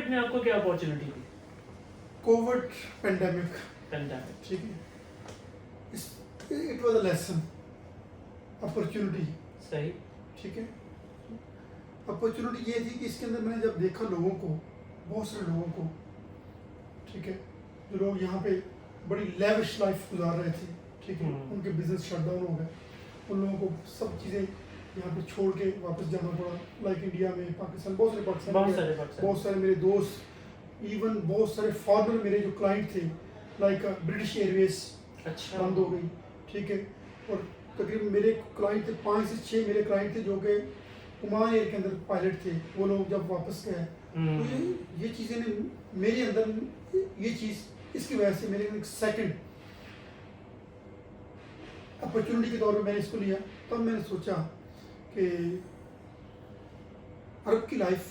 Covid में आपको क्या अपॉर्चुनिटी थी? कोविड पेंडेमिक, पेंडेमिक, ठीक है, it was a lesson, opportunity, सही, ठीक है। अपॉर्चुनिटी ये थी कि इसके अंदर मैंने जब देखा लोगों को, बहुत सारे लोगों को, ठीक है, जो लोग यहाँ पे बड़ी लेविश लाइफ गुजार रहे थे, ठीक है, उनके बिजनेस शटडाउन हो गए, उन लोगों को सब चीज़ें यहाँ पे छोड़ के वापस जाना पड़ा, लाइक इंडिया में, पाकिस्तान, बहुत सारे मेरे दोस्त, इवन बहुत सारे फॉरनर मेरे जो क्लाइंट थे, लाइक ब्रिटिश एयरवेज अच्छा, बंद हो गई, ठीक है। और तकरीबन मेरे क्लाइंट थे 5 से 6 मेरे क्लाइंट थे जो कि ओमान एयर के अंदर पायलट थे, वो लोग जब वापस गए तो ये चीज़ें ने मेरे अंदर, ये चीज़ इसकी वजह से मेरे एक सेकंड अपॉर्चुनिटी के तौर पे मैंने इसको लिया। तब मैंने सोचा कि अरब की लाइफ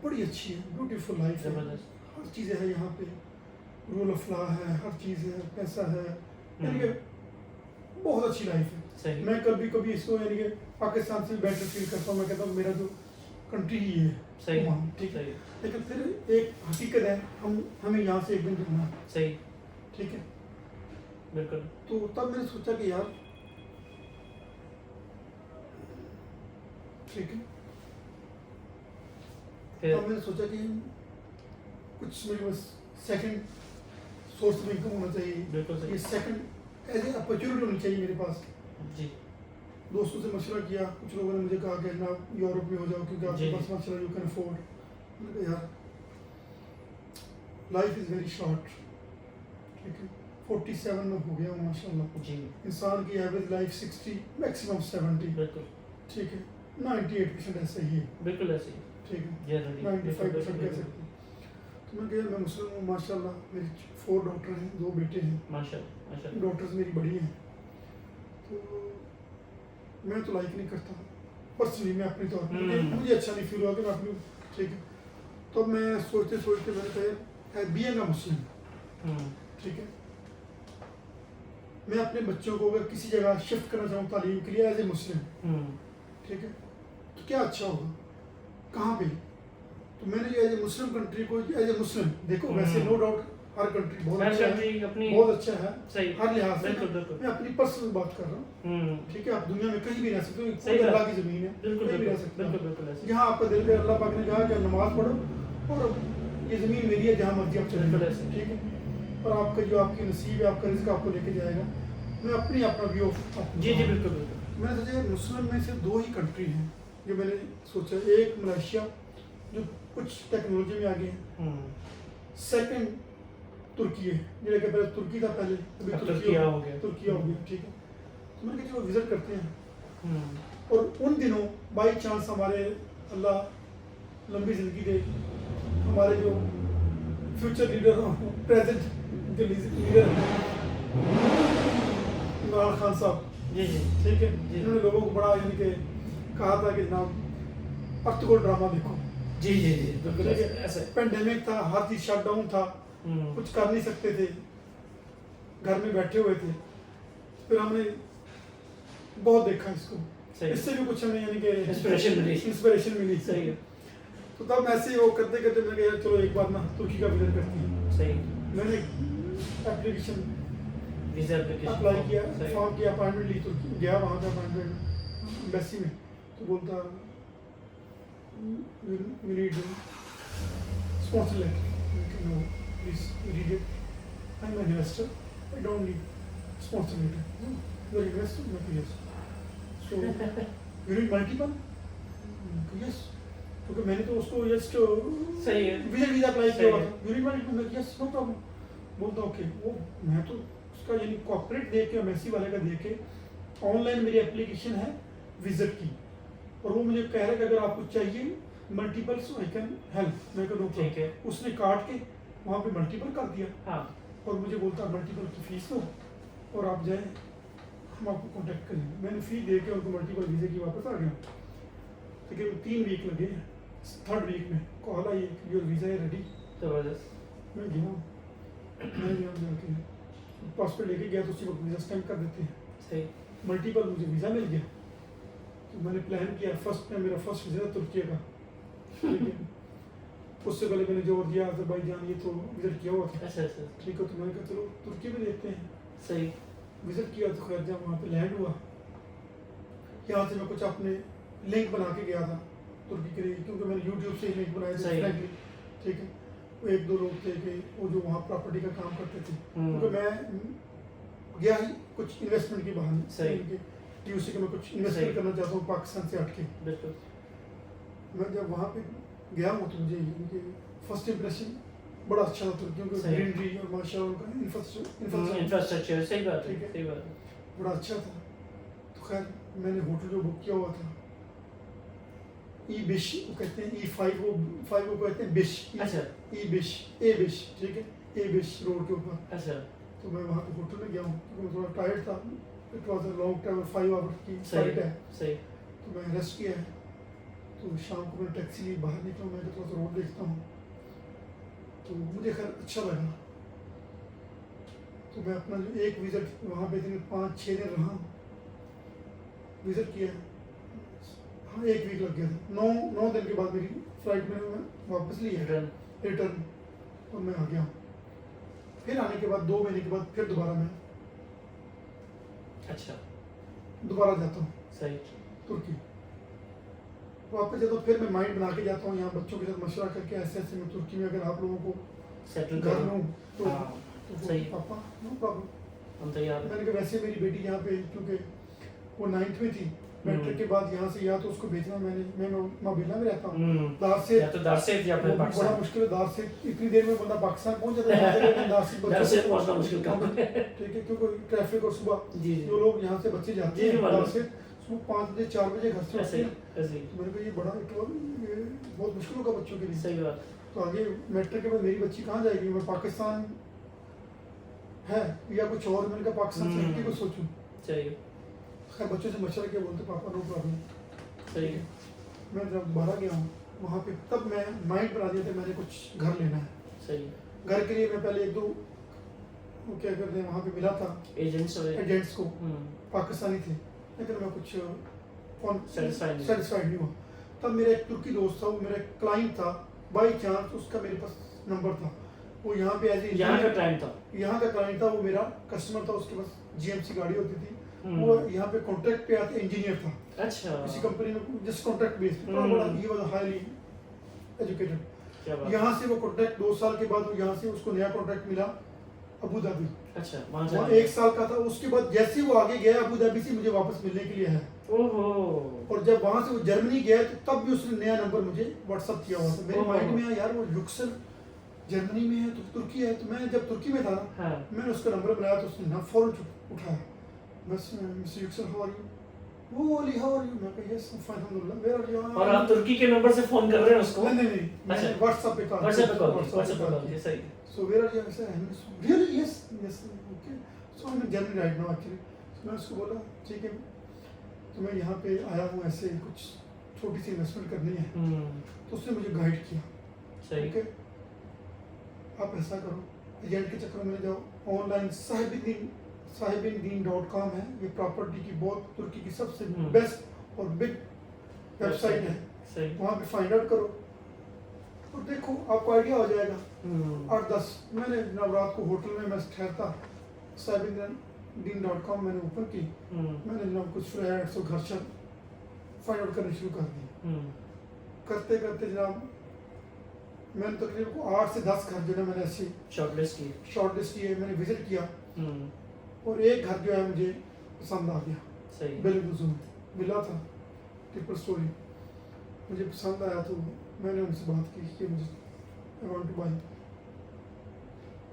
बड़ी अच्छी है, ब्यूटीफुल लाइफ है, हर चीज़ें है यहाँ पे, रूल ऑफ लॉ है, हर चीज़ है, पैसा है, यानी कि बहुत अच्छी लाइफ है। मैं कभी इसको यानी कि पाकिस्तान से बेटर फील करता हूँ, मैं कहता हूँ मेरा जो कंट्री ही है, ठीक है। लेकिन फिर एक हकीकत है, हमें यहाँ से एक दिन जुड़ना है, सही, ठीक है, बिल्कुल। तो तब मैंने सोचा कि यार ठीक है, तब मैंने सोचा कि कुछ मेरे पास सेकंड सोर्स ऑफ इनकम होना चाहिए, बिल्कुल सही, ये सेकंड एज ए अपॉर्चुनिटी होनी चाहिए मेरे पास जी। दोस्तों से मशवरा किया, कुछ लोगों ने मुझे कहा कि ना यूरोप में हो जाओ क्योंकि आपके पास मशवरा यू कैन अफोर्ड। मैंने कहा यार लाइफ इज़ वेरी शॉर्ट, ठीक है, 47 में हो गया हूँ माशाल्लाह जी। इंसान की एवरेज लाइफ 60 मैक्सिमम 70, बिल्कुल ठीक है, 98% ऐसा ही है, बिल्कुल ऐसे ही, ठीक है, जनरली 95% कह सकते हैं। तो मैं कहा मैं मुस्लिम हूँ माशाल्लाह, मेरे 4 डॉक्टर हैं, 2 बेटे हैं, माशाल्लाह माशाल्लाह, डॉक्टर्स मेरी बड़ी हैं, तो मैं तो लाइक नहीं करता पर्सनली, मैं अपने तौर पर मुझे अच्छा नहीं फील हुआ कि मैं अपनी, ठीक है। तो मैं सोचते सोचते मैंने कहा बीइंग अ मुस्लिम, ठीक है, मैं अपने बच्चों को अगर किसी जगह शिफ्ट करना चाहूँ तालीम के लिए एज ए मुस्लिम, ठीक है, तो क्या अच्छा होगा, कहाँ पे? तो मैंने एज ए मुस्लिम कंट्री को एज ए मुस्लिम देखो, वैसे नो डाउट हर कंट्री बहुत अच्छा है, बहुत अच्छा है, सही, हर लिहाज से, बिल्कुल। मैं अपनी पर्सनल बात कर रहा हूँ, ठीक है, आप दुनिया में कहीं भी रह सकते हो, सही अल्लाह की ज़मीन है, बिल्कुल कहीं भी रह सकते हो, बिल्कुल ऐसे, जहाँ आपका दिल पे अल्लाह पाक ने कहा कि नमाज पढ़ो और ये ज़मीन मेरी है, जहाँ मर्जी आप चले जाओ, ठीक है, और आपका जो आपकी नसीब है, आपका रिज़्क आपको लेके जाएगा। मैं अपना व्यू जी बिल्कुल। मैंने सोचा मुस्लिम में से 2 ही कंट्री हैं जो मैंने सोचा, एक मलेशिया जो कुछ टेक्नोलॉजी में आगे है, सेकंड तुर्की है, मेरे के पहले तुर्की था, पहले अभी तुर्किया हो गया, ठीक है। तो मैंने कहा चलो विजिट करते हैं, और उन दिनों बाई चांस हमारे अल्लाह लंबी जिंदगी दे, हमारे जो फ्यूचर लीडर प्रेजेंट जो लीडर इमरान खान साहब, ठीक है, इन्होंने लोगों को बड़ा यानी कि कहा था कि जनाब अर्तुगरुल ड्रामा देखो, जी बिल्कुल ऐसे, पेंडेमिक था, हर चीज़ शटडाउन था, कुछ कर नहीं सकते थे, घर में बैठे हुए थे, फिर हमने बहुत देखा इसको, इससे भी कुछ हमें यानी कि इंस्पिरेशन मिली, सही है। तो तब ऐसे ही वो करते करते मैंने कहा चलो एक बार ना तुर्की का विजिट करते हैं, सही, मैंने एप्लीकेशन वीजा एप्लीकेशन अप्लाई किया, फॉर्म की अपॉइंटमेंट ली, तुर्की गया, वहाँ का अपॉइंटमेंट एम्बेसी में, तो बोलता we need sponsor letter, no please read it, I am an investor, I don't need sponsor letter, you are investor, मैं yes, so you need multiple, yes, क्योंकि मैंने तो उसको जस्ट सही है वीजा अप्लाई किया हुआ था, you need multiple, yes no problem, बोलता ओके, वो मैं तो उसका यानी कॉर्पोरेट दे के, एमएससी वाले का दे के, ऑनलाइन मेरी एप्लीकेशन है विजिट की, और वो मुझे कह रहा है कि अगर आपको चाहिए मल्टीपल्स आई कैन हेल्प, मैं कहूँ ठीक है, उसने काट के वहाँ पे मल्टीपल कर दिया, हाँ, और मुझे बोलता मल्टीपल की फीस दो और आप जाए, हम आपको कॉन्टेक्ट करेंगे। मैंने फी दे के उनको मल्टीपल वीज़े की वापस आ गया, तकरीबन 3 वीक लगे, 3rd वीक में कॉल आई योर वीज़ा है रेडी, जबरदस्त, मैं गया जाके पासपोर्ट लेके गया, तो उसी वक्त वीज़ा स्टैम्प कर देते हैं, सही, मल्टीपल मुझे वीज़ा मिल गया, तो मैंने प्लान किया, मेरा फर्स्ट वीज़ा तुर्की का, ठीक है, उससे पहले मैंने जॉर्जिया अजरबैजान ये तो विजिट किया हुआ था। अच्छा अच्छा ठीक है, तो मैंने कहा चलो तुर्की में देखते हैं। सही विजिट किया तो खैर जब वहाँ पे लैंड हुआ, यहाँ से मैं कुछ अपने लिंक बना के गया था तुर्की के लिए, क्योंकि मैंने यूट्यूब से ही लिंक बनाए थे सही। फ्रेंकली। ठीक है, वो एक दो लोग थे कि वो जो वहाँ प्रॉपर्टी का काम करते थे, क्योंकि मैं गया ही कुछ इन्वेस्टमेंट के बहाने सही। टीयूसी के मैं कुछ सही। इन्वेस्टमेंट करना चाहता हूँ पाकिस्तान से हटके। बिल्कुल मैं जब वहाँ पे गया हूँ तो मुझे ये फर्स्ट इंप्रेशन बड़ा अच्छा था तुर्कियों का, सही। ग्रीनरी और माशाल्लाह उनका इंफ्रास्ट्रक्चर इंफ्रास्ट्रक्चर सही बात ठीक है है। सही बात है। बड़ा अच्छा था। तो खैर मैंने होटल जो बुक किया हुआ था ई बिश वो कहते हैं, E5 वो 5 वो कहते हैं बिश, अच्छा ई बिश ए बिश, ठीक है, ए बिश रोड के ऊपर। अच्छा तो मैं वहाँ पे होटल में गया हूँ क्योंकि मैं थोड़ा टायर्ड था, it was a long travel 5 hour की सही फ्लाइट है। सही तो मैं रेस्ट किया है, तो शाम को मैं टैक्सी लिए बाहर निकला, मैं थोड़ा सा रोड देखता हूँ, तो मुझे खैर अच्छा लगा। तो मैं अपना जो एक विज़िट वहाँ पे दिन 5-6 दिन रहा, विज़िट किया। हाँ, एक वीक लग गया था। 9 दिन के बाद मेरी फ्लाइट में मैं वापस ली है रिटर्न रिटर्न, और मैं आ गया। फिर आने के बाद 2 महीने के बाद फिर दोबारा मैं अच्छा दोबारा जाता हूँ सही तुर्की। वापस जाता हूँ, फिर मैं माइंड बना के जाता हूँ यहाँ बच्चों के साथ मशवरा करके, ऐसे ऐसे मैं तुर्की में अगर आप लोगों को सेटल घर कर लूँ तो हाँ तो सही। पापा नो प्रॉब्लम। हम तैयार हैं। मैंने कहा वैसे मेरी बेटी यहाँ पे, क्योंकि वो 9th में थी, मैट्रिक के बाद यहाँ से या तो उसको भेजना, मैं माबेला में रहता हूँ, दार से या तो दार से या वो फिर भी बड़ा पाकिस्तान मुश्किल है, दार से इतनी देर में बंदा पाकिस्तान पहुंच जाता है, यहाँ से लेकिन दार से दार से बच्चों को पहुंचना मुश्किल काम है। ठीक है, क्योंकि ट्रैफिक और सुबह जी जी जो लोग यहाँ से बच्चे जाते जी, हैं मालूम। दार से सुबह 5 बजे 4 बजे घर से ऐसे उठते ही हैं। ऐसे ही तो मैंने कहा ये बड़ा ये बहुत मुश्किल होगा बच्चों के लिए। सही बात तो आगे मैट्रिक के बाद मेरी बच्ची कहाँ जाएगी, मैं पाकिस्तान है या कुछ और, मैंने कहा पाकिस्तान से हटके कुछ सोचूं। चाहिए खैर बच्चों से मशवरा किया, बोलते पापा नो प्रॉब्लम। सही है मैं जब बाहर गया हूँ वहाँ पे, तब मैं माइंड बना दिया था मैंने कुछ घर लेना है। सही है। घर के लिए मैं पहले 1-2 वो क्या करते हैं वहाँ पे मिला था एजेंट्स और एजेंट्स को, पाकिस्तानी थे, लेकिन मैं कुछ सेटिस्फाइड नहीं हुआ। तब मेरा एक तुर्की दोस्त था, वो मेरा क्लाइंट था, बाई चांस उसका मेरे पास नंबर था, वो यहाँ पे एज यहाँ का टाइम था यहाँ का क्लाइंट था, वो मेरा कस्टमर था, उसके पास GMC गाड़ी होती थी, वो यहाँ पे कॉन्ट्रैक्ट पे आते इंजीनियर था अच्छा किसी कंपनी में, जस्ट कॉन्ट्रैक्ट बेस पे, बड़ा ये वाला हाईली एजुकेटेड। क्या बात यहाँ से वो कॉन्ट्रैक्ट 2 साल के बाद वो यहाँ से उसको नया कॉन्ट्रैक्ट मिला अबू धाबी, अच्छा वहाँ वहाँ जाना 1 साल का था। उसके बाद जैसे वो आगे गया अबू धाबी से मुझे वापस मिलने के लिए है, ओहो और जब वहाँ से वो जर्मनी गया तो तब भी उसने नया नंबर मुझे व्हाट्सअप किया हुआ था। मेरे ओहो। माइंड में आया यार वो युक्सल जर्मनी में है तो तुर्की है, तो मैं जब तुर्की में था हाँ मैंने उसका नंबर बनाया तो उसने ना फौरन उठाया, बस मिस्टर युक्सल हाउ आर यू, वो ओली हाउ आर यू, मैं कहा यस फाइन अल्हम्दुलिल्लाह, वेयर आर यू, और आप तुर्की के नंबर से फोन कर रहे हैं उसको नहीं मैंने अच्छा। व्हाट्सएप पे कॉल व्हाट्सएप पे कॉल WhatsApp पे किया सही है। So where are you? I said, really? Yes, okay. So I'm in Germany right now actually. So मैं उसको बोला ठीक है, तो मैं यहाँ पे आया हूँ ऐसे कुछ छोटी सी इन्वेस्टमेंट करनी है, तो उसने मुझे गाइड किया, सही ओके आप ऐसा करो, एजेंट के चक्कर में जाओ, ऑनलाइन साहिबिन.com है, ये प्रॉपर्टी की बहुत तुर्की की सबसे बेस्ट और बिग वेबसाइट है, सही वहाँ पे फाइंड आउट करो और देखो आपको आइडिया हो जाएगा। 8-10 मैंने जनाब रात को होटल में मैं ठहरता, sahibinden.com मैंने ओपन की, मैंने जनाब कुछ फ्लैट्स और घर शर फाइंड आउट करने शुरू कर दिए। करते करते जनाब मैंने तकरीबन 8 से 10 घर जो है मैंने ऐसे शॉर्टलिस्ट किए, मैंने विजिट किया, और एक घर जो है मुझे पसंद आ गया, सही बेलगुजू में मिला था, ट्रिपल स्टोरी, मुझे पसंद आया तो मैंने उनसे बात की कि मुझे आई वांट टू बाय,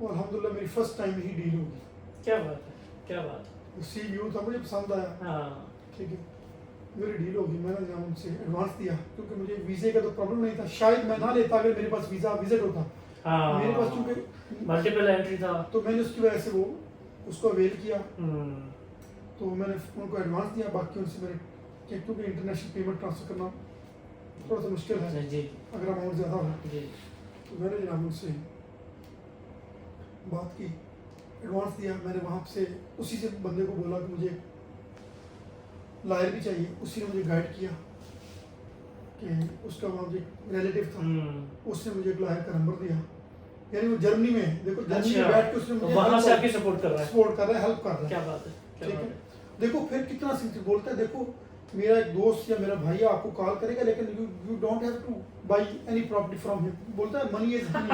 और अल्हम्दुलिल्लाह मेरी फर्स्ट टाइम ही डील होगी। क्या बात है क्या बात वो सी व्यू था, मुझे पसंद आया, है हाँ ठीक है मेरी डील होगी। मैंने जहाँ उनसे एडवांस दिया क्योंकि मुझे वीज़े का तो प्रॉब्लम नहीं था, शायद मैं ना लेता अगर मेरे पास वीज़ा विजिट होता, हाँ मेरे पास क्योंकि मल्टीपल एंट्री था तो मैंने उसकी वजह से वो उसको अवेल किया, तो मैंने उनको एडवांस दिया, बाकी उनसे मैंने क्योंकि इंटरनेशनल पेमेंट ट्रांसफर करना थोड़ा सा मुश्किल है जी अगर अमाउंट ज़्यादा हो, जी तो मैंने जनाब उनसे बात की, एडवांस दिया। मैंने वहाँ से उसी से बंदे को बोला कि मुझे लायर भी चाहिए, उसी ने मुझे गाइड किया कि उसका वहाँ जो रिलेटिव था, हम्म। उसने मुझे एक लॉयर का नंबर दिया, यानी वो जर्मनी में है, देखो जर्मनी में अच्छा, बैठ के उसने तो मुझे वहाँ से help आपकी सपोर्ट कर रहा है। सपोर्ट कर रहा है, हेल्प कर रहा है। क्या बात है, क्या ठीक बात है, है। देखो फिर कितना सिंपल बोलता है, देखो मेरा एक दोस्त या मेरा भाई आपको कॉल करेगा, लेकिन you don't have to buy any property from him, बोलता है मनी इज मनी।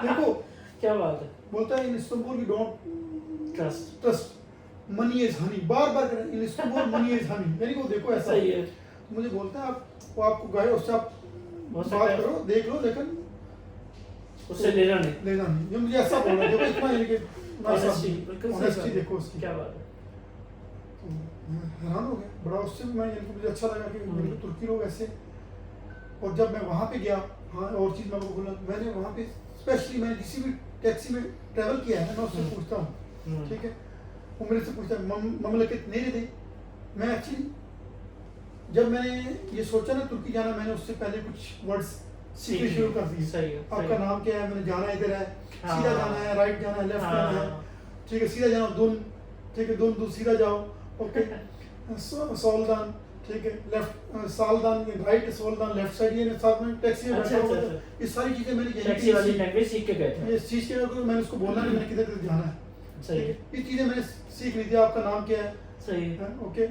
देखो क्या बात है। बोलता है in Istanbul you don't trust money is honey, बार बार करें in Istanbul money is honey, यानी वो देखो ऐसा सही है। तो मुझे बोलता है आप वो आपको गए उससे आप हो सकता बात है करो देख लो, लेकिन उससे लेना नहीं। लेना नहीं, ये मुझे ऐसा बोल रहा है, देखो इतना यानी कि Honesty, बिल्कुल सही ऑनेस्टी बात है। देखो उसकी। क्या बात है। तो मैं हैरान हो गया बड़ा उससे भी, मैं यानी कि मुझे अच्छा लगा कि मेरे को तुर्की लोग ऐसे। और जब मैं वहाँ पे गया, हाँ और चीज़ मैं आपको बोला, मैंने वहाँ पे स्पेशली मैंने किसी भी टैक्सी में ट्रैवल किया है, मैं उससे पूछता हूँ, ठीक है, वो मेरे से पूछता है ममलकत नहीं दे। मैं एक्चुअली जब मैंने ये सोचा ना तुर्की जाना, मैंने उससे पहले कुछ वर्ड्स सीखने शुरू कर दिए। सही है, सही आपका है। नाम क्या है, मैंने जाना इधर है, हाँ। सीधा जाना है, राइट जाना है, लेफ्ट जाना है, हाँ। ठीक है, सीधा जाना दुन, ठीक है, दुन सीधा जाओ, ओके, सोलदान, ठीक है, लेफ्ट सालदान राइट, सोलदान लेफ्ट साइड, ये साथ में टैक्सी में अच्छा, बैठा हुआ अच्छा, था। अच्छा। ये सारी चीजें मैंने यहीं टैक्सी वाली पे लैंग्वेज सीख के गए थे। ये चीज के मैंने उसको बोलना कि मैंने किधर किधर जाना है, सही ठीक है, है, ये चीजें मैंने सीख ली थी, आपका नाम क्या है, सही है। ओके,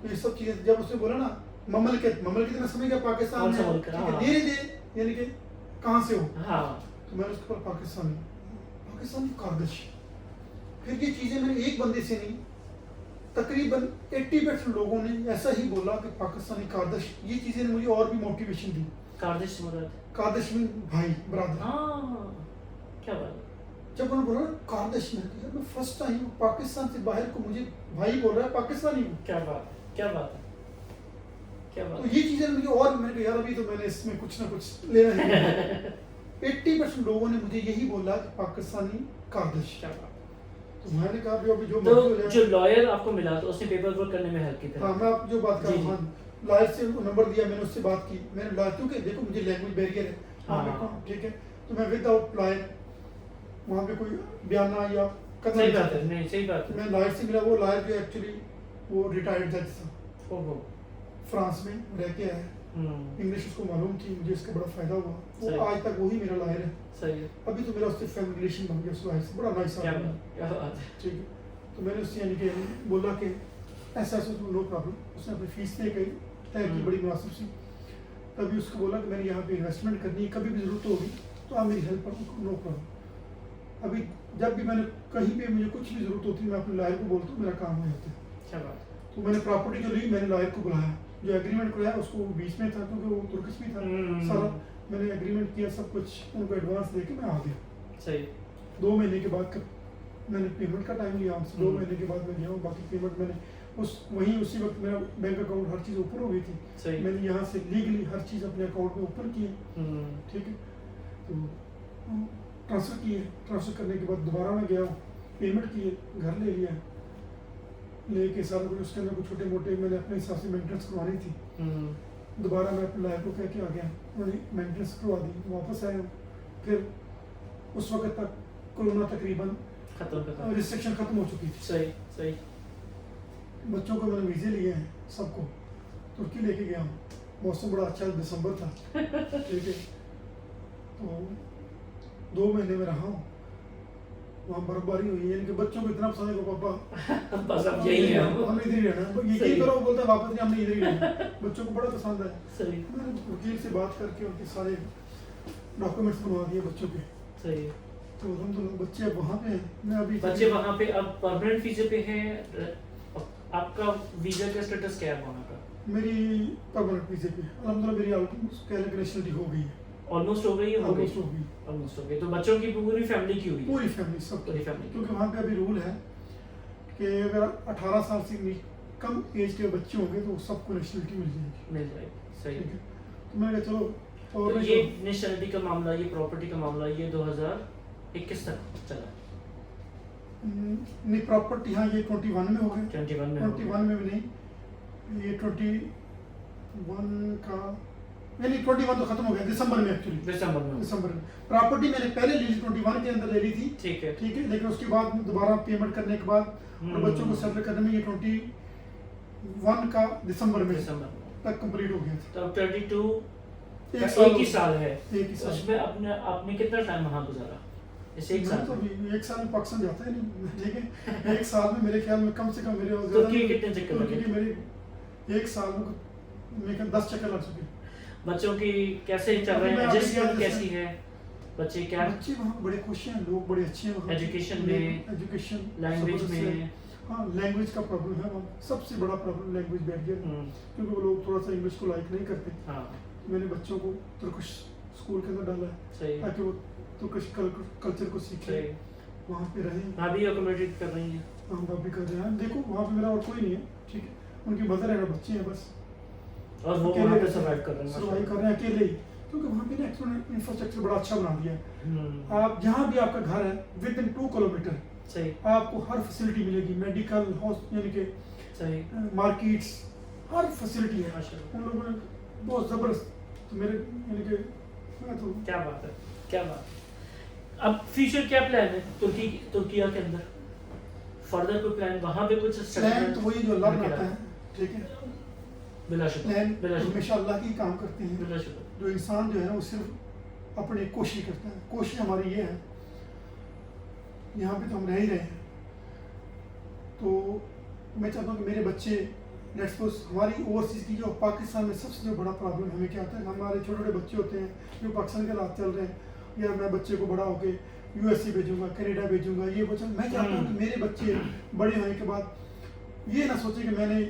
तो ये सब चीजें जब उसने बोला ना ममलकत, ममलकत मैं समझ गया पाकिस्तान कौन सा में, मुल्क? ठीक हाँ। है, धीरे धीरे यानी कि कहाँ से हो, हाँ। तो मैंने उसके ऊपर पाकिस्तानी कार्दिश। फिर ये चीज़ें मैंने एक बंदे से नहीं, तकरीबन 80% लोगों ने ऐसा ही बोला कि पाकिस्तानी कार्दिश, ये चीज़ें ने मुझे और भी मोटिवेशन दी। कार्दिश से मुराद। कार्दिश में भाई ब्रदर, हाँ, क्या बात है। जब उन्होंने बोला ना कार्दिश में, तो मैं फर्स्ट टाइम पाकिस्तान से बाहर को मुझे भाई बोल रहा है, पाकिस्तानी हूँ। क्या बात है, क्या बात है, क्या बात तो है। ये चीज़ें मुझे और मैंने कहा यार अभी तो मैंने इसमें कुछ ना कुछ लेना है। 80% लोगों ने मुझे यही बोला कि पाकिस्तानी कार्दिश। क्या बात है। तो मैंने कहा अभी जो मर्जी हो तो जाए। जो लॉयर आपको मिला तो उसने पेपर वर्क करने में हेल्प की थी। हाँ मैं आप जो बात कर जी, रहा हूँ, लॉयर से नंबर दिया, मैंने उससे बात की, मैंने लॉयर क्योंकि देखो मुझे लैंग्वेज बैरियर है वहाँ पे, हाँ। ठीक है, तो मैं विदाउट लॉयर वहाँ पे कोई बयाना या करना सही नहीं बात है, चाहता। नहीं सही बात है। मैं लॉयर से मिला, वो लॉयर जो एक्चुअली वो रिटायर्ड जज था, ओहो। फ्रांस में रह के आया है, इंग्लिश उसको मालूम थी, मुझे इसका बड़ा फायदा हुआ, वो सही। आज तक वही मेरा लॉयर है। सही है। अभी तो मेरा उससे फैमिली रिलेशन बन गया उस लॉयर से, बड़ा नाइस क्या आदमी है, बात, क्या बात है। ठीक है। तो मैंने उससे यानी कि बोला कि ऐसा ऐसा तो नो प्रॉब्लम, उसने अपनी फीस तय की, बड़ी मुनासिब सी। तभी उसको बोला कि मैंने यहाँ पे इन्वेस्टमेंट करनी है, कभी भी ज़रूरत होगी तो आप मेरी हेल्प करो, नो प्रॉब्लम। अभी जब भी मैंने कहीं पे मुझे कुछ भी ज़रूरत होती है, मैं अपने लॉयर को बोलता हूँ, मेरा काम हो जाता है। क्या बात है। तो मैंने प्रॉपर्टी जो ली, मैंने लॉयर को बुलाया, जो एग्रीमेंट कराया उसको बीच में था क्योंकि वो तुर्किश में था सारा, मैंने एग्रीमेंट किया, सब कुछ उनको एडवांस दे के मैं आ गया। सही। 2 महीने के बाद मैंने पेमेंट का टाइम लिया हमसे, 2 महीने के बाद मैं गया हूँ, बाकी पेमेंट मैंने उसी वक्त मेरा बैंक अकाउंट हर चीज़ ऊपर हो गई थी, सही। मैंने यहाँ से लीगली हर चीज़ अपने अकाउंट में ऊपर की है, ठीक है। तो ट्रांसफ़र किए, ट्रांसफ़र करने के बाद दोबारा मैं गया, पेमेंट किए, घर ले लिया, लेके सारा कुछ उसके अंदर कुछ छोटे मोटे मैंने अपने हिसाब से मेंटेनेंस करवानी थी। दोबारा मैं अपने लाइफ को कह के आ गया, उन्होंने मेंटेनेंस करवा दी, वापस आया। फिर उस वक्त तक कोरोना तकरीबन खत्म। रिस्ट्रिक्शन खत्म हो चुकी थी। सही, सही। बच्चों को मैंने वीज़े लिए हैं, सबको तुर्की लेके गया हूँ, मौसम बड़ा अच्छा दिसंबर था, ठीक है। तो 2 महीने में रहा हूँ, वहाँ बर्फबारी हुई है, इनके बच्चों को इतना पसंद है कि पापा बस अब यही है हम। हमने इधर ही रहना है, यकीन करो बोलता है वापस नहीं, हमने इधर ही रहना है। बच्चों को बड़ा पसंद है। सही, मैंने वकील से बात करके उनके सारे डॉक्यूमेंट्स बनवा दिए बच्चों के, सही। तो अल्हम्दुलिल्लाह बच्चे अब वहाँ पे हैं। मैं अभी बच्चे वहाँ पे अब परमानेंट वीजे पे हैं। आपका वीजा का स्टेटस क्या है वहाँ का? मेरी परमानेंट वीजे पे अल्हम्दुलिल्लाह मेरी ऑलमोस्ट नेशनलिटी हो गई है, ऑलमोस्ट हो गई है, हो गई, ऑलमोस्ट हो गई, ऑलमोस्ट हो गई। तो बच्चों की पूरी फैमिली की हुई? पूरी फैमिली सब, पूरी फैमिली। क्योंकि वहाँ पे अभी रूल है कि अगर 18 साल से कम एज के बच्चे होंगे तो सबको नेशनलिटी मिल जाएगी, मिल जाएगी। सही। ठीक है। तो मैंने कहा चलो, और तो ये नेशनलिटी का मामला, ये प्रॉपर्टी का मामला, ये 2021 तक चला? नहीं प्रॉपर्टी, हाँ ये 21 में हो गए, 21 में हो गया। 21 में भी नहीं, ये 21 का यानी 21 तो खत्म हो गया दिसंबर में, एक्चुअली दिसंबर में। दिसंबर में। प्रॉपर्टी मैंने पहले ली थी, 21 के अंदर ले ली थी, ठीक है। ठीक है, लेकिन उसके बाद दोबारा पेमेंट करने के बाद और बच्चों को सेटल करने में ये 21 का दिसंबर में दिसंबर में तक कंप्लीट हो गया था। तो अब 22 एक ही साल है, एक ही साल। उसमें आपने कितना टाइम वहाँ गुजारा इस एक साल तो में? एक साल में पाकिस्तान जाता है नहीं, ठीक है। एक साल में मेरे ख्याल में कम से कम मेरे तुर्की कितने चक्कर लगे? तुर्की मेरे एक साल में मेरे 10 चक्कर लग चुके। बच्चों की कैसे चल रहे हैं, अभी मैं एडजस्टमेंट अभी कैसी है, बच्चे क्या बच्चे वहाँ बड़े खुश हैं, लोग बड़े अच्छे हैं वहाँ। एजुकेशन में, एजुकेशन, लैंग्वेज में? हाँ लैंग्वेज का प्रॉब्लम है वहाँ, सबसे बड़ा प्रॉब्लम लैंग्वेज बैठ गया, क्योंकि वो लोग थोड़ा सा इंग्लिश को लाइक नहीं करते। हाँ मैंने बच्चों को तुर्किश स्कूल के अंदर डाला है सही ताकि वो तुर्किश कल्चर को सीखें, सही। वहाँ पे रहें। भाभी अकोमोडेट कर रही हैं? हम बात भी कर रहे हैं, देखो वहाँ पे मेरा और कोई नहीं है, ठीक है, उनकी मदर है, बच्चे हैं बस, और वो वहाँ पे सर्वाइव कर रहे हैं? सर्वाइव कर रहे हैं अकेले ही, क्योंकि वहाँ पे ना इंफ्रास्ट्रक्चर बड़ा अच्छा बना दिया है। हम्म, आप जहाँ भी आपका घर है विद इन 2 किलोमीटर सही आपको हर फैसिलिटी मिलेगी, मेडिकल यानी कि सही मार्केट्स, हर फैसिलिटी है। माशाल्लाह। उन लोगों ने बहुत ज़बरदस्त, तो मेरे यानी कि मैं तो क्या बात है, क्या बात है। अब फ्यूचर क्या प्लान है तुर्किया के अंदर? फर्दर कोई प्लान वहाँ पे कुछ प्लान तो वही जो अल्लाह बनाता है, ठीक है, बिलाशुबा प्लान बिलाशुबा हमेशा अल्लाह की काम करते हैं। बिलाशुबा। जो इंसान जो है ना वो सिर्फ अपनी कोशिश करता है, कोशिश हमारी ये है, यहाँ पे तो हम रह ही रहे हैं, तो मैं चाहता हूँ कि मेरे बच्चे लेट्स सपोज हमारी ओवरसीज़ की जो पाकिस्तान में सबसे जो बड़ा प्रॉब्लम हमें क्या आता है, हमारे छोटे छोटे बच्चे होते हैं जो पाकिस्तान के हालात चल रहे हैं, या मैं बच्चे को बड़ा होके यूएसए भेजूंगा, कनाडा भेजूंगा, ये बच्चा, मैं चाहता हूँ कि मेरे बच्चे बड़े होने के बाद ये ना सोचे कि मैंने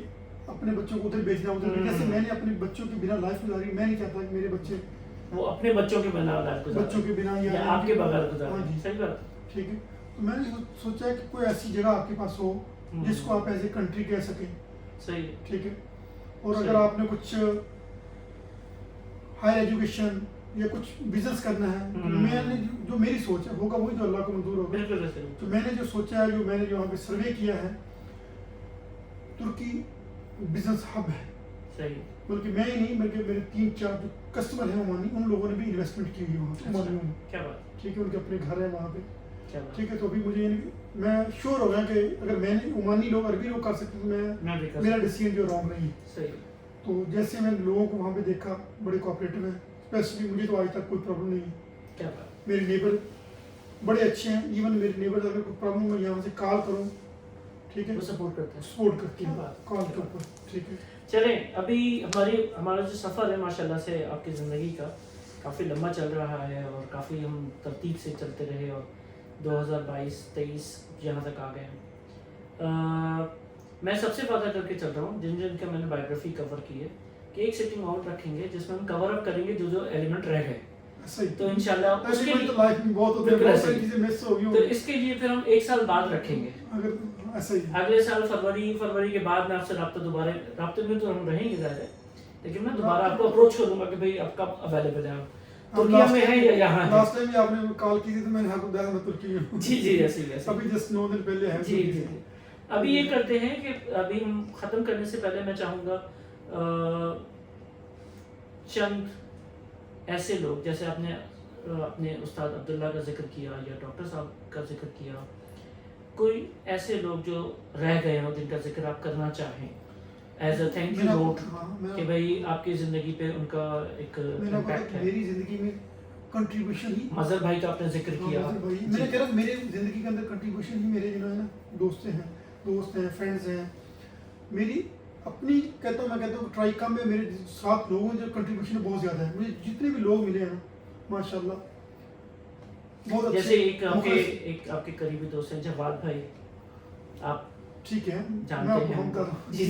अपने बच्चों को उधर भेजना, उधर जैसे मैंने अपने बच्चों के बिना लाइफ गुजारी, मैं नहीं चाहता कि मेरे बच्चे वो अपने बच्चों के बिना बच्चों के बिना या आपके बगैर गुजारे। हाँ जी, सही बात। ठीक है। तो मैंने सोचा कि कोई ऐसी जगह आपके पास हो जिसको आप एज ए कंट्री कह सकें, सही है। ठीक है, और सही। अगर आपने कुछ हायर एजुकेशन या कुछ बिजनेस करना है, तो मैंने जो मेरी सोच है होगा वही जो अल्लाह को मंजूर होगा। बिल्कुल सही। तो मैंने जो सोचा है, जो मैंने जो यहाँ पे सर्वे किया है, तुर्की बिजनेस हब है, सही। बल्कि मैं ही नहीं बल्कि मेरे 3-4 जो कस्टमर हैं ओमानी, उन लोगों ने भी इन्वेस्टमेंट की हुई है वहाँ ओमानियों में, क्या बात, ठीक है, उनके अपने घर है वहाँ पे, क्या बात। ठीक है। तो अभी मुझे मैं श्योर हो गया कि अगर मैंने ओमानी लोग अरबी लोग कर सकते तो मैं भी कर मेरा सकता डिसीजन जो रॉन्ग नहीं है। हूँ। सही। तो जैसे मैंने लोगों को वहाँ पे देखा, बड़े कोऑपरेटिव हैं, स्पेशली मुझे तो आज तक कोई प्रॉब्लम नहीं है। क्या बात। मेरे नेबर बड़े अच्छे हैं, इवन मेरे नेबर अगर कोई प्रॉब्लम मैं यहाँ से कॉल करूँ, ठीक है, वो सपोर्ट करते हैं। सपोर्ट करते क्या हैं बात। कॉल के ऊपर, ठीक है। चलें, अभी हमारा जो सफ़र है माशाल्लाह से आपकी ज़िंदगी का काफ़ी लंबा चल रहा है और काफ़ी हम तरतीब से चलते रहे और 2022-23 यहाँ तक आ गए हैं। मैं सबसे वादा करके चल रहा हूँ जिन का मैंने बायोग्राफी कवर की है कि एक सिटिंग आउट रखेंगे जिसमें हम कवर अप करेंगे जो एलिमेंट रह गए, सही। तो इंशाल्लाह उसके तो लाइफ में बहुत होते हैं, बहुत सारी चीजें मिस हो गई तो इसके लिए फिर हम 1 साल बाद रखेंगे। अगर ऐसा ही अगले साल फरवरी के बाद मैं आपसे राब्ते में तो हम रहेंगे ज़्यादा, लेकिन मैं दोबारा आपको अप्रोच करूंगा कि भाई आप कब अवेलेबल है, आप तुर्किया में है या यहाँ है। लास्ट टाइम भी आपने कॉल की थी तो मैंने आपको बताया मैं तुर्की में हूँ। जी ऐसे ही अभी जस्ट 9 दिन पहले है। जी। अभी ये करते हैं कि अभी हम ख़त्म करने से पहले मैं चाहूँगा चंद ऐसे लोग, जैसे आपने अपने उस्ताद अब्दुल्ला का जिक्र किया या डॉक्टर साहब का जिक्र किया, कोई ऐसे लोग जो रह गए हो जिनका जिक्र आप करना चाहें as a thank you note कि भाई आपकी ज़िंदगी पे उनका एक इम्पैक्ट है। मेरी ज़िंदगी में कंट्रीब्यूशन ही मज़हर भाई का आपने जिक्र किया। मैंने कह रहा मेरे ज़िंदगी के अंदर कंट्रीब्यूशन ही मेरे जो है ना दोस्त हैं फ्रेंड्स हैं, मेरी अपनी कहता हूँ, मैं कहता हूँ ट्राई कम है, मेरे 7 लोगों जो कंट्रीब्यूशन बहुत ज़्यादा है। मुझे जितने भी लोग मिले हैं ना माशाल्लाह बहुत अच्छे। जैसे एक आपके करीबी दोस्त हैं जवाद भाई, आप ठीक है, जानते हैं हम कर जी।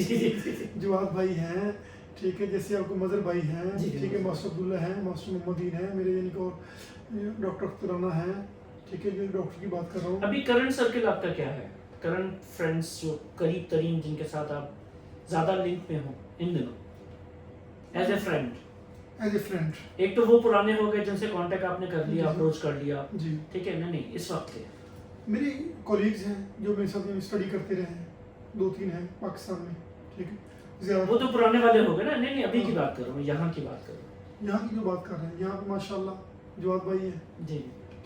जवाद भाई हैं, ठीक है, जैसे आपको मज़हर भाई हैं, जी, ठीक है, मास्टर अब्दुल्ला हैं, मास्टर मोहम्मदीन हैं, मेरे यानी कि और डॉक्टर अख्तराना हैं, ठीक है, जो डॉक्टर की बात कर रहा हूँ। अभी करंट सर्किल आपका क्या है, करंट फ्रेंड्स जो करीब तरीन जिनके साथ आप ज़्यादा लिंक में हो इन दिनों एज ए फ्रेंड? एक तो वो पुराने हो गए जिनसे कांटेक्ट आपने कर लिया, अप्रोच कर लिया जी, ठीक है, नहीं इस वक्त के मेरे कॉलीग्स हैं जो मेरे साथ में स्टडी करते रहे हैं, 2-3 हैं पाकिस्तान में, ठीक है, वो तो पुराने वाले हो गए ना। नहीं अभी की बात कर रहा हूँ, यहाँ की बात कर रहा हूँ। यहाँ की जो बात कर रहे हैं, यहाँ पे माशाल्लाह जवाद भाई है जी,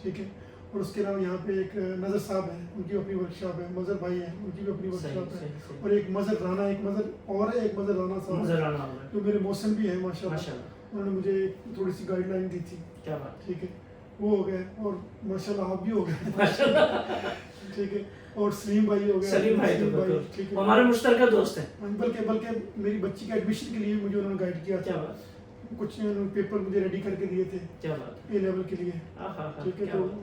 ठीक है, और उसके अलावा यहाँ पे एक नज़र साहब है, उनकी अपनी वर्कशॉप है, मज़हर भाई है, उनकी भी अपनी वर्कशॉप है, और एक मज़हर राना, एक मज़हर और है, एक मज़हर राना साहब जो मेरे मौसम भी है माशाल्लाह, उन्होंने मुझे थोड़ी सी गाइडलाइन दी थी, क्या बात ठीक है, वो हो गए। और माशाल्लाह आप भी हो गए, है माशाल्लाह। ठीक है। और सलीम भाई हो गए, सलीम भाई तो बिल्कुल ठीक है, हमारे मुश्तरका दोस्त हैं। बल्कि मेरी बच्ची के एडमिशन के लिए मुझे उन्होंने गाइड किया क्या था, बात, कुछ उन्होंने पेपर मुझे रेडी करके दिए थे क्या बात, ए लेवल के लिए, हाँ, ठीक है। क्या तो बात,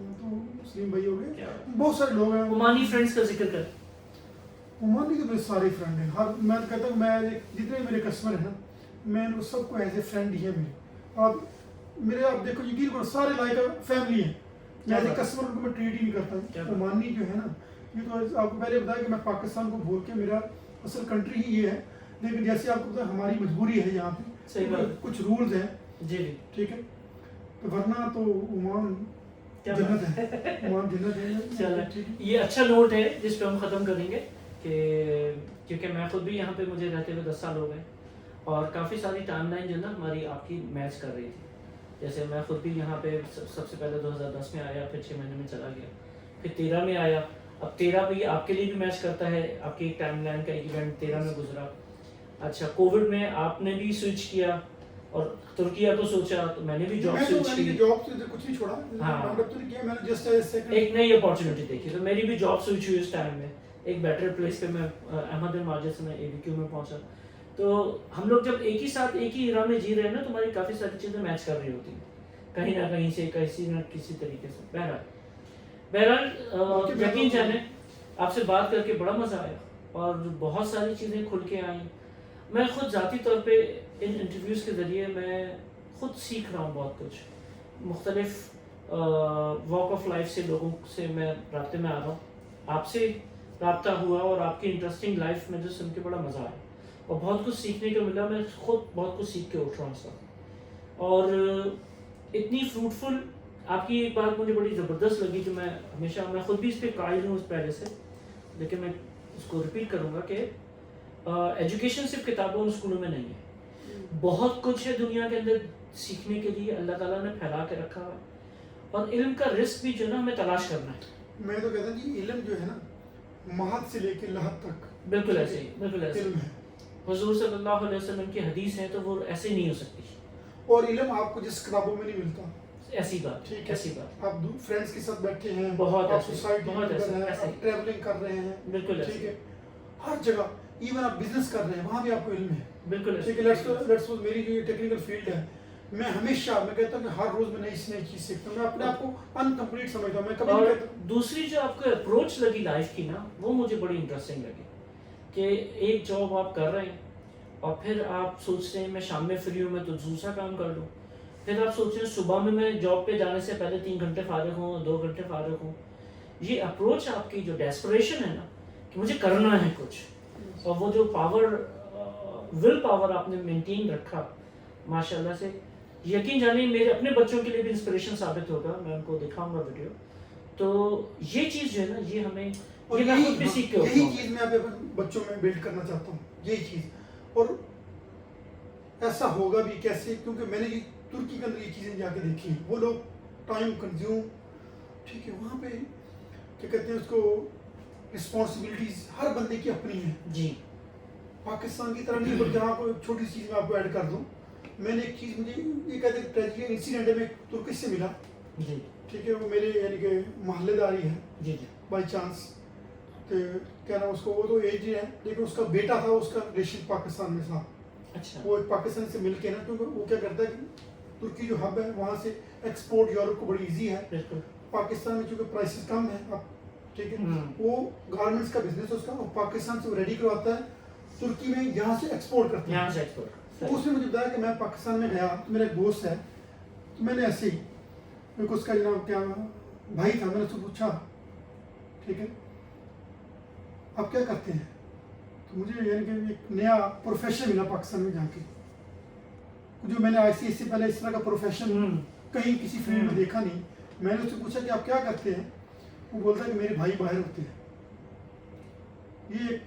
सलीम भाई हो गए, क्या बात। बहुत सारे लोग हैं। ओमानी फ्रेंड्स का जिक्र कर। ओमानी के मेरे सारे फ्रेंड हैं, हर मैं कहता हूँ मैं जितने मेरे कस्टमर हैं ना, मैं उनको सबको एज ए फ्रेंड ही है मेरे। आप मेरे आप देखो यकीन करो सारे लाइक फैमिली है, मैं एज ए कस्टमर उनको मैं ट्रीट ही नहीं करता। ओमानी जो है ना, ये तो आपको पहले बताया कि मैं पाकिस्तान को भूल के मेरा असल कंट्री ही ये है, लेकिन जैसे आपको पता है हमारी मजबूरी है यहाँ पे, सही बात, कुछ रूल्स हैं, जी जी, ठीक है। तो वरना तो ओमान क्या जन्नत बात है, ओमान जन्नत है। चलो ठीक है। ये अच्छा नोट है जिस पे हम ख़त्म करेंगे कि क्योंकि मैं खुद भी यहाँ पे मुझे रहते हुए 10 साल हो गए और काफ़ी सारी टाइमलाइन जो ना हमारी आपकी मैच कर रही थी। जैसे मैं खुद भी यहाँ पे सबसे पहले 2010 में आया, फिर 6 महीने में चला गया, फिर 13 में आया। अब 13 भी आपके लिए भी मैच करता है, आपकी एक टाइमलाइन का इवेंट 13 में गुजरा। अच्छा, कोविड में आपने भी स्विच किया और तुर्किया को सोचा, तो मैंने भी जॉब स्विच की। जॉब से कुछ नहीं छोड़ा, हाँ। राउंड अप तो नहीं किया मैंने, जस्ट एक नई अपॉर्चुनिटी देखी, तो मेरी भी जॉब स्विच हुई उस टाइम में। एक बेटर प्लेस पे मैं अहमद माजिद से मैं ABQ में पहुंचा। तो हम लोग जब एक ही साथ एक ही इरा में जी रहे हैं ना, तो हमारी काफ़ी सारी चीज़ें मैच कर रही होती हैं कहीं ना कहीं से, किसी न किसी तरीके से। बहरहाल यकीन जाने आपसे बात करके बड़ा मज़ा आया और बहुत सारी चीज़ें खुल के आई। मैं खुद ज़ाती तौर पे इन इंटरव्यूज़ के ज़रिए मैं खुद सीख रहा हूँ बहुत कुछ। मुख्तलिफ वॉक ऑफ लाइफ से लोगों से मैं राब्ते में आ रहा हूँ, आपसे राब्ता हुआ और आपकी इंटरेस्टिंग लाइफ में जो सुन के बड़ा मज़ा आया और बहुत कुछ सीखने को मिला। मैं खुद बहुत कुछ सीख के उठ रहा हूँ इस वक्त। और इतनी फ्रूटफुल आपकी एक बात मुझे बड़ी ज़बरदस्त लगी जो मैं हमेशा, मैं खुद भी इस पर कायल हूँ इस पहले से, लेकिन मैं उसको रिपीट करूँगा कि एजुकेशन सिर्फ किताबों और स्कूलों में नहीं है, बहुत कुछ है दुनिया के अंदर सीखने के लिए, अल्लाह ताला ने फैला के रखा है। और इल्म का रिस्क भी जो है ना हमें तलाश करना है। मैं तो कहता हूँ कि इल्म जो है ना, महद से लेके लहद तक बिल्कुल ऐसे ही, बिल्कुल ऐसे इल्म है। हुजूर सल्लल्लाहु अलैहि वसल्लम की हदीस है तो वो ऐसे नहीं हो सकती। और इल्म आपको जिस किताबों में नहीं मिलता, ऐसी बात, ठीक है। ऐसी बात, आप फ्रेंड्स के साथ बैठे हैं, बहुत आप ऐसे, सोसाइटी में बहुत अंदर हैं, ऐसे, आप ट्रैवलिंग कर रहे हैं, बिल्कुल ठीक ऐसे, है। हर जगह, इवन आप बिजनेस कर रहे हैं, वहाँ भी आपको इल्म है, बिल्कुल ऐसे। ठीक है। लेट्स सपोज मेरी जो टेक्निकल फील्ड है, मैं हमेशा मैं कहता हूँ कि हर रोज मैं नई से नई चीज सीखता हूँ। मैं अपने आप को अनकम्प्लीट समझता हूँ, मैं कभी नहीं और कहता। दूसरी जो आपको अप्रोच लगी लाइफ की ना, वो मुझे बड़ी इंटरेस्टिंग लगी कि एक जॉब आप कर रहे हैं और फिर आप सोचते हैं मैं शाम में फ्री हूँ, मैं तो दूसरा काम कर लूँ। फिर आप सोचते हैं सुबह में मैं जॉब पे जाने से पहले 3 घंटे फारिग हूँ, 2 घंटे फारिग हूँ। ये अप्रोच आपकी जो डेस्परेशन है ना कि मुझे करना है कुछ, और वो जो पावर, विल पावर आपने मेंटेन रखा माशाल्लाह से, यकीन जानिए मेरे अपने बच्चों के लिए भी इंस्पिरेशन साबित होगा। मैं उनको दिखाऊंगा वीडियो। तो ये चीज़ जो है ना, ये हमें, और ये मैं खुद भी सीख के होता यही हूँ। चीज मैं अभी अपने बच्चों में बिल्ड करना चाहता हूँ, यही चीज। और ऐसा होगा भी कैसे, क्योंकि मैंने ये तुर्की के अंदर ये चीजें जाके देखी हैं। वो लोग टाइम कंज्यूम, ठीक है, वहाँ पे क्या कहते हैं उसको, रिस्पॉन्सिबिलिटीज हर बंदे की अपनी है जी, पाकिस्तान की तरह नहीं। बल्कि यहाँ को एक छोटी चीज मैं आपको ऐड कर दूँ, मैंने एक चीज, मुझे ये कहते हैं ट्रेजिक इंसिडेंट है, मैं तुर्की से मिला, जी, ठीक है। वो मेरे यानी कि मोहल्लेदारी है जी, जी, बाई चांस। तो क्या नाम उसको, वो तो एज है, लेकिन उसका बेटा था, उसका रिलेशन पाकिस्तान में था। अच्छा, वो एक पाकिस्तान से मिल के ना, क्योंकि वो क्या करता है कि तुर्की जो हब है वहाँ से एक्सपोर्ट यूरोप को बड़ी इजी है। बिल्कुल, पाकिस्तान में चूँकि प्राइसेस कम है अब, ठीक है, हम्म, वो गारमेंट्स का बिजनेस है उसका, और पाकिस्तान से वो रेडी करवाता है, तुर्की में यहाँ से एक्सपोर्ट करता है। यहाँ से एक्सपोर्ट। तो उसने मुझे बताया कि मैं पाकिस्तान में गया, तो मेरा एक दोस्त है, तो मैंने ऐसे ही, मेरे को उसका नाम क्या भाई था, मैंने उससे पूछा, ठीक है, आप क्या करते हैं? तो मुझे यानी कि एक नया प्रोफेशन मिला पाकिस्तान में जाके, जो मैंने ICS से पहले इस तरह का प्रोफेशन कहीं किसी फील्ड में देखा नहीं। मैंने उससे पूछा कि आप क्या करते हैं? वो बोलता है कि मेरे भाई बाहर होते हैं। ये एक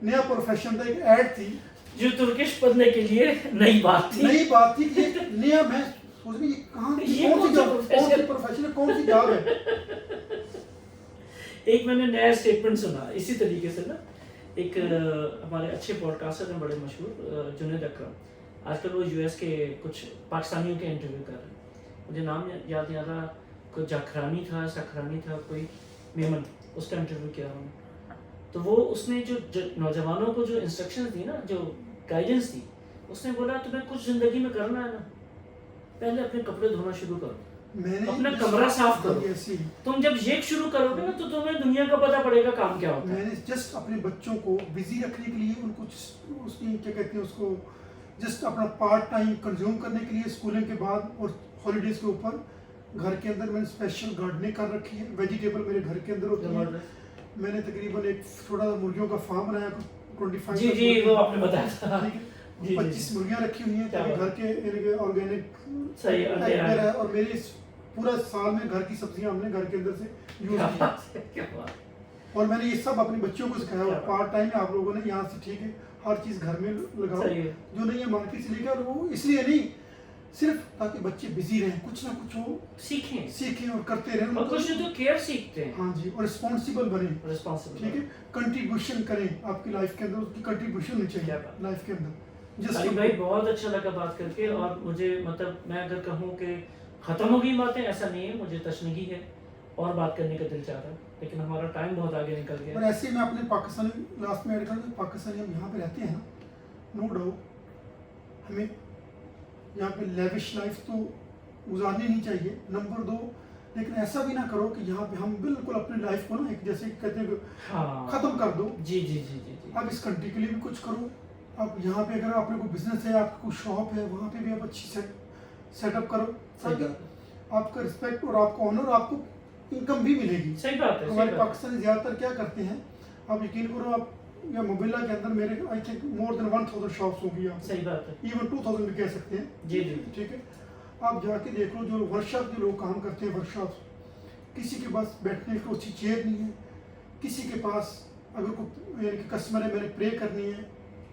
नया प्रोफेशन था, एक ऐड थी जो तुर्किश पढ़ने के लिए नई बात थी। नई बात थी कि ये नया, मैं सोच रही ये कहाँ, ये कौन सी प्रोफेशन प्रोफेशन है, कौन सी जॉब है। एक मैंने नया स्टेटमेंट सुना इसी तरीके से ना, एक हमारे अच्छे पॉडकास्टर हैं बड़े मशहूर, जुनैद अकरम, आजकल वो यूएस के कुछ पाकिस्तानियों के इंटरव्यू कर रहे हैं, मुझे नाम याद नहीं आ रहा, कोई जाखरानी था, सखरानी था, कोई मेमन, उसका इंटरव्यू किया उन्होंने। तो वो उसने जो नौजवानों को जो इंस्ट्रक्शन दी ना, जो गाइडेंस दी, उसने बोला तुम्हें कुछ ज़िंदगी में करना है ना, पहले अपने कपड़े धोना शुरू करो, अपना कमरा साफ करो। तुम जब ये शुरू करोगे ना तो तुम्हें दुनिया का पता पड़ेगा काम क्या होता है। मैंने जस्ट अपने बच्चों को बिजी रखने के लिए उनको उसकी क्या कहते हैं उसको जस्ट अपना पार्ट टाइम कंज्यूम करने के लिए स्कूलिंग के बाद और हॉलीडेज के ऊपर घर के अंदर मैंने स्पेशल गार्डनिंग कर रखी है, वेजिटेबल मेरे घर के अंदर होती है। मैंने तकरीबन एक छोटा सा मुर्गियों का फार्म बनाया 25 जी जी वो आपने बताया था। 25 मुर्गियां रखी हुई हैं ताकि घर के ऑर्गेनिक सही है। और मेरे पूरा साल में घर की सब्जियां हमने घर के अंदर से यूज की। और मैंने ये सब अपने बच्चों को सिखाया। पार्ट टाइम आप लोगों ने यहाँ से ठीक है हर चीज़ घर में लगाओ, जो नहीं है मार्केट से लेकर। और वो इसलिए नहीं सिर्फ ताकि बच्चे बिजी रहें, कुछ ना कुछ वो सीखें और करते रहें और कुछ तो केयर सीखते हैं। हाँ जी, और रिस्पॉन्सिबल बने, ठीक है, कंट्रीब्यूशन करें आपकी लाइफ के अंदर, उसकी कंट्रीब्यूशन होनी चाहिए लाइफ के अंदर। जिससे भाई बहुत अच्छा लगा बात करके। और मुझे मतलब मैं अगर कहूँ कि ख़त्म हो गई बातें, ऐसा नहीं है, मुझे तशनगी है और बात करने का दिल चाह रहा है, लेकिन हमारा टाइम बहुत आगे निकल गया। और ऐसे मैं अपने पाकिस्तानी लास्ट में ऐड कर दूं, पाकिस्तानी हम यहाँ पे रहते हैं ना, नो डाउट हमें यहाँ पे लेविश लाइफ तो गुजारनी नहीं चाहिए, नंबर 2, लेकिन ऐसा भी ना करो कि यहाँ पे हम बिल्कुल अपनी लाइफ को ना एक जैसे कहते हैं खत्म कर दो। जी जी जी जी जी। आप इस कंट्री के लिए भी कुछ करो। आप यहाँ पे अगर आपने कोई बिजनेस है, आपका कोई शॉप है, वहाँ पे भी आप अच्छी सेटअप करो ताकि आपका रिस्पेक्ट और आपका ऑनर, आपको इनकम भी मिलेगी। सही बात है। हमारे पाकिस्तानी ज़्यादातर क्या करते हैं, आप यकीन करो, आप या मोबिला के अंदर मेरे I think more than 1000 shops होगी। आप सही बात है, इवन 2000 भी कह सकते हैं। जी जी, ठीक है। आप जाके देख लो, जो वर्कशॉप के लोग काम करते हैं, वर्कशॉप किसी के पास बैठने को अच्छी चेयर नहीं है, किसी के पास अगर कोई यानी कि कस्टमर है, मैंने प्रे करनी है,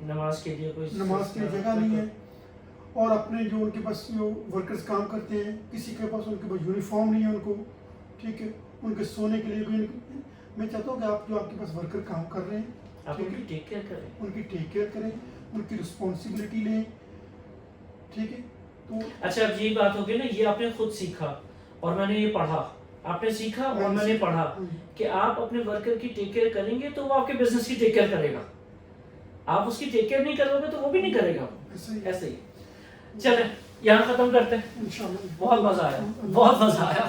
नमाज के लिए कोई नमाज के लिए जगह नहीं है, और अपने जो उनके पास जो वर्कर्स काम करते हैं, किसी के पास उनके पास यूनिफॉर्म नहीं है उनको, ठीक है, उनके सोने के लिए कोई। मैं चाहता हूँ कि आप जो आपके पास वर्कर काम कर रहे हैं, आप उनकी टेक केयर करें, उनकी रिस्पॉन्सिबिलिटी लें, ठीक है। तो अच्छा, अब ये बात हो गई ना, ये आपने खुद सीखा और मैंने ये पढ़ा, आपने सीखा और मैंने पढ़ा कि आप अपने वर्कर की टेक केयर करेंगे तो वो आपके बिजनेस की टेक केयर करेगा। आप उसकी टेक केयर नहीं करोगे तो वो भी नहीं करेगा। ऐसे ही चले, यहाँ खत्म करते हैं। इंशाल्लाह बहुत मजा आया, बहुत मजा आया।